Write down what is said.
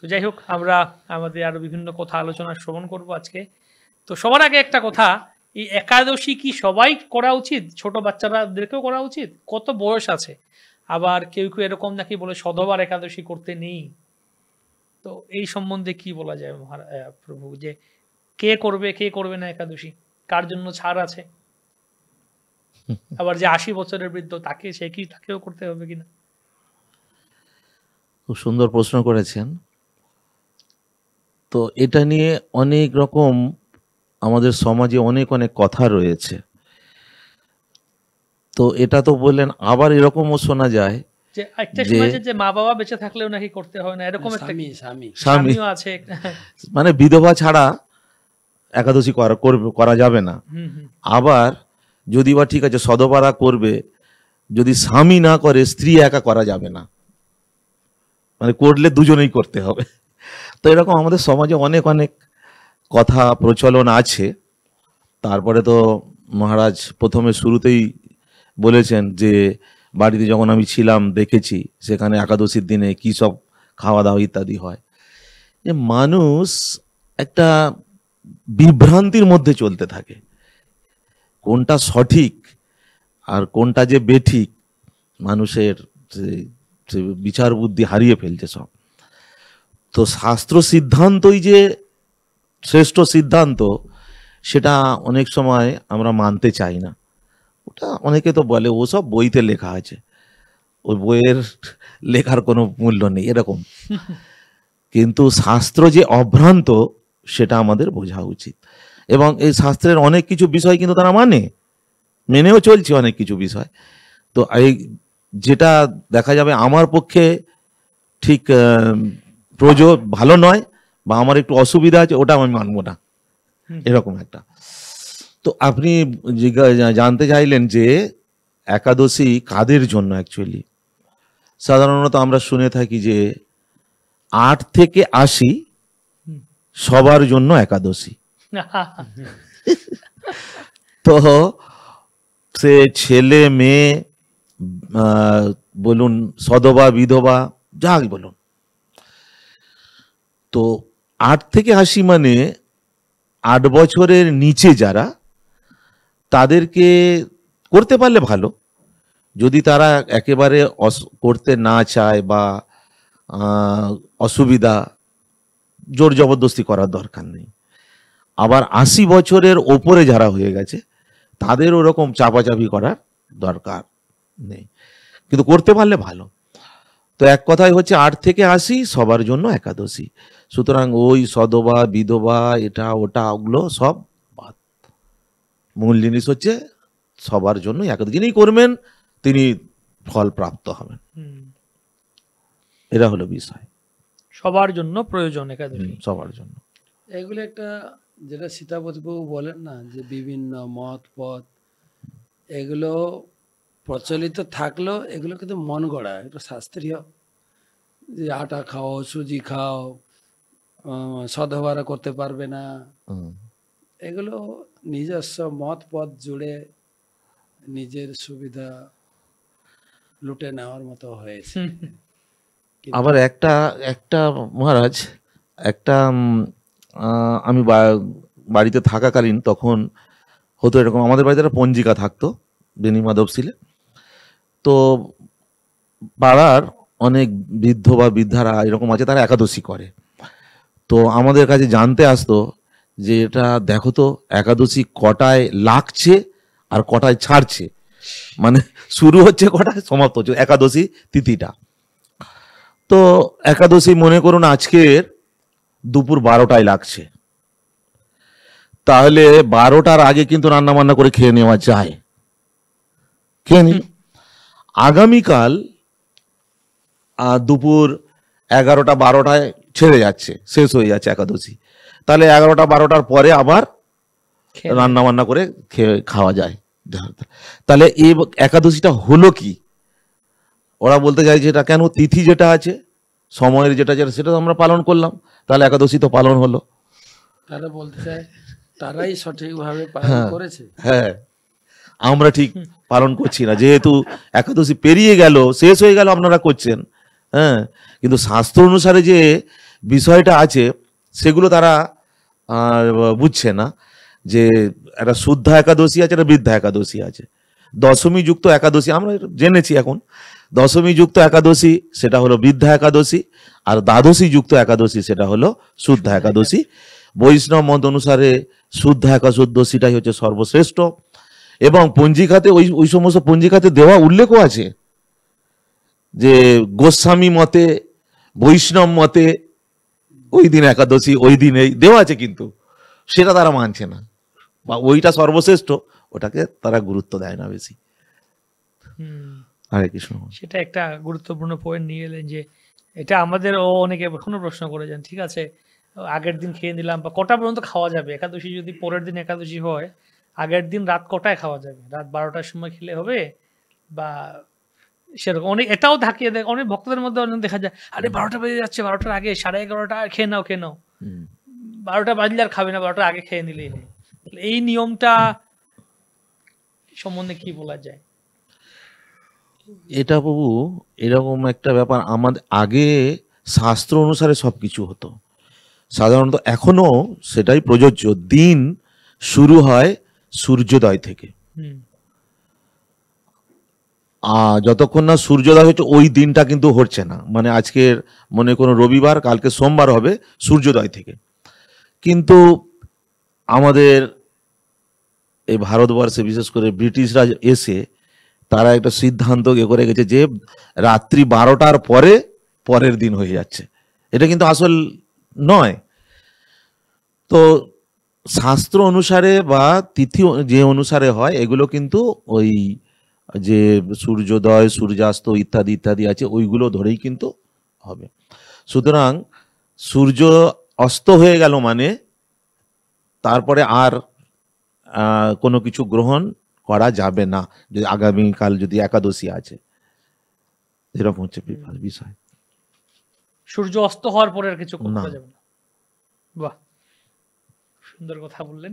তো যাই হোক, আমরা আমাদের আরো বিভিন্ন কথা আলোচনা শ্রবণ করব আজকে। তো সবার আগে একটা কথা, এই একাদশী কি সবাই করা উচিত? ছোট বাচ্চারাদেরকেও করা উচিত? কত বয়স আছে? আবার কেউ কেউ এরকম নাকি বলে সধবার একাদশী করতে নেই। তো এই সম্বন্ধে কি বলা যায় প্রভু, যে কে করবে কে করবে না একাদশী, কার জন্য ছাড় আছে? আবার যে 80 বছরের বৃদ্ধ তাকেও করতে হবে কিনা? খুব সুন্দর প্রশ্ন করেছেন। তো এটা নিয়ে অনেক রকম আমাদের সমাজে অনেক অনেক কথা রয়েছে। তো এটা তো বললেন, আবার এরকমও শোনা যায় যে একটা সমাজে যে মা বাবা বেঁচে থাকলেও নাকি করতে হয় না, এরকম একটা স্বামীও আছে। মানে বিধবা ছাড়া একাদশী করা যাবে না। আবার যদি বা ঠিক আছে সধবারা করবে, যদি স্বামী না করে স্ত্রী একা করা যাবে না, মানে করলে দুজনেই করতে হবে। তো এরকম আমাদের সমাজে অনেক অনেক কথা প্রচলন আছে। তারপরে তো মহারাজ প্রথমে শুরুতেই বলেছেন যে বাড়িতে যখন আমি ছিলাম দেখেছি সেখানে একাদশীর দিনে কী সব খাওয়া দাওয়া ইত্যাদি হয়। যে মানুষ একটা বিভ্রান্তির মধ্যে চলতে থাকে, কোনটা সঠিক আর কোনটা যে বেঠিক মানুষের বিচার বুদ্ধি হারিয়ে ফেলছে সব। তো শাস্ত্র সিদ্ধান্তই যে শ্রেষ্ঠ সিদ্ধান্ত সেটা অনেক সময় আমরা মানতে চাই না। ওটা অনেকে তো বলে ওসব বইতে লেখা আছে, ওই বইয়ের লেখার কোনো মূল্য নেই এরকম। কিন্তু শাস্ত্র যে অভ্রান্ত সেটা আমাদের বোঝা উচিত। এবং এই শাস্ত্রের অনেক কিছু বিষয় কিন্তু তারা মেনেও চলছে অনেক কিছু বিষয়। তো এই যেটা দেখা যাবে আমার পক্ষে ঠিক ভালো নয় বা আমার একটু অসুবিধা আছে, ওটা আমি মানবো না, এরকম একটা। তো আপনি জানতে চাইলেন যে একাদশী কাদের জন্য অ্যাকচুয়ালি। সাধারণত আমরা শুনে থাকি যে 8 থেকে 80 সবার জন্য একাদশী। তো সে ছেলে মেয়ে বলুন, সধবা বিধবা যাই বলুন, তো 8 থেকে 80 মানে 8 বছরের নিচে যারা, তাদেরকে করতে পারলে ভালো। যদি তারা একেবারে করতে না চায় বা অসুবিধা, জোর জবরদস্তি করার দরকার নেই। আবার 80 বছরের ওপরে যারা হয়ে গেছে তাদের ওরকম চাপাচাপি করার দরকার নেই, কিন্তু করতে পারলে ভালো। তো এক কথাই হচ্ছে 8 থেকে 80 সবার জন্য একাদশী। সুতরাং ওই সধবা বিধবা এটা ওটা ওগুলো সব বাদ। মূল জিনিস হচ্ছে সবার জন্য একাদশী, যিনি করবেন তিনি ফল প্রাপ্ত হবেন। এটা হলো বিষয়, সবার জন্য প্রয়োজন একাদশী, সবার জন্য। এগুলো একটা যেটা সীতাপতিবাবু বলেন না, যে বিভিন্ন মত পথ এগুলো প্রচলিত থাকলেও এগুলো কিন্তু মন গড়া, একটু শাস্ত্রীয়। যে আটা খাও, সুজি খাও, সধবারা করতে পারবে না, এগুলো নিজস্ব মত পথ জুড়ে নিজের সুবিধা লুটে নেওয়ার মতো হয়েছে। আবার একটা মহারাজ, একটা আমি বাড়িতে থাকাকালীন তখন হতো এরকম, আমাদের বাড়িতে একটা পঞ্জিকা থাকতো বেনি মাধবশিলে। তো পাড়ার অনেক বৃদ্ধ বা বৃদ্ধারা এরকম আছে, তারা একাদশী করে। তো আমাদের কাছে জানতে আসতো যে এটা দেখো তো একাদশী কটায় লাগছে আর কটায় ছাড়ছে, মানে শুরু হচ্ছে কটায় সমাপ্ত হচ্ছে একাদশী তিথিটা। তো একাদশী মনে করুন আজকের দুপুর 12টায় লাগছে, তাহলে 12টার আগে কিন্তু রান্না বান্না করে খেয়ে নেওয়া যায়, খেয়ে নিল। আগামীকাল দুপুর 11টা 12টায় ছেড়ে যাচ্ছে, শেষ হয়ে যাচ্ছে একাদশী, তাহলে 11টা 12টার পরে আবার রান্না বান্না করে খাওয়া যায়। তাহলে এই একাদশীটা হলো কি? ওরা বলতে চাইছে এটা কেন, তিথি যেটা আছে সময়ের যেটা সেটা আমরা পালন করলাম, তাহলে একাদশী তো পালন হলো। তারা বলতে চায় তারাই সঠিকভাবে পালন করেছে। হ্যাঁ, আমরা ঠিক পালন করছি না, যেহেতু একাদশী পেরিয়ে গেল, শেষ হয়ে গেল, আপনারা করছেন। হ্যাঁ, কিন্তু শাস্ত্র অনুসারে যে বিষয়টা আছে সেগুলো তারা বুঝছে না, যে একটা শুদ্ধা একাদশী আছে, একটা বৃদ্ধা একাদশী আছে, দশমী যুক্ত একাদশী আমরা জেনেছি এখন। দশমী যুক্ত একাদশী সেটা হলো বৃদ্ধা একাদশী, আর দ্বাদশী যুক্ত একাদশী সেটা হলো শুদ্ধা একাদশী। বৈষ্ণব মত অনুসারে শুদ্ধা একাদশীটাই হচ্ছে সর্বশ্রেষ্ঠ, এবং পঞ্জিকাতে ওই সমস্ত পঞ্জিকাতে দেওয়া উল্লেখও আছে যে গোস্বামী মতে, বৈষ্ণব মতে ওই দিন একাদশী, ওই দিন এই দেওয়া আছে, কিন্তু সেটা তারা মানছে না, বা ওইটা সর্বশ্রেষ্ঠ ওটাকে তারা গুরুত্ব দেয় না বেশি। হরে কৃষ্ণ। সেটা একটা গুরুত্বপূর্ণ পয়েন্ট নিয়ে এলেন, যে এটা আমাদের অনেকে এখনো প্রশ্ন করে যান, ঠিক আছে আগের দিন খেয়ে নিলাম, বা কটা পর্যন্ত খাওয়া যাবে একাদশী, যদি পরের দিন একাদশী হয় আগের দিন রাত কটায় খাওয়া যাবে, রাত 12টার সময় খেলে হবে, বা সেরকম অনেক এটাও থাকিয়ে দেয় অনেক ভক্তদের মধ্যে অনেক দেখা যায়, আরে 12টা বেজে যাচ্ছে, 12টার আগে 11:30 খেয়ে নাও 12টা বাজলে আর খাবে না, 12টার আগে খেয়ে নিলেই হয়। এই নিয়মটা সম্বন্ধে কি বলা যায়? এটা প্রভু এরকম একটা ব্যাপার, আমাদের আগে শাস্ত্র অনুসারে সবকিছু হতো, সাধারণত এখনো সেটাই প্রযোজ্য। দিন শুরু হয় সূর্যোদয় থেকে, যতক্ষণ না সূর্যোদয় হচ্ছে ওই দিনটা কিন্তু হচ্ছে না, মানে আজকের মনে কোনো রবিবার, কালকে সোমবার হবে সূর্যোদয় থেকে। কিন্তু আমাদের এই ভারতবর্ষে বিশেষ করে ব্রিটিশরা এসে তারা একটা সিদ্ধান্ত করে গেছে যে রাত্রি 12টার পরে পরের দিন হয়ে যাচ্ছে, এটা কিন্তু আসল নয়। তো শাস্ত্র অনুসারে বা তিথি যে অনুসারে হয় এগুলো কিন্তু ওই যে সূর্যোদয়, সূর্যাস্ত ইত্যাদি ইত্যাদি আছে ওইগুলো ধরেই কিন্তু হবে। সুতরাং সূর্য অস্ত হয়ে গেল মানে তারপরে আর কোনো কিছু গ্রহণ করা যাবে না, যদি আগামীকাল যদি একাদশী আছে, এরকম হচ্ছে বিষয়। সূর্য অস্ত হওয়ার পরে আর কিছু করা যাবে না। বাহ, সুন্দর কথা বললেন।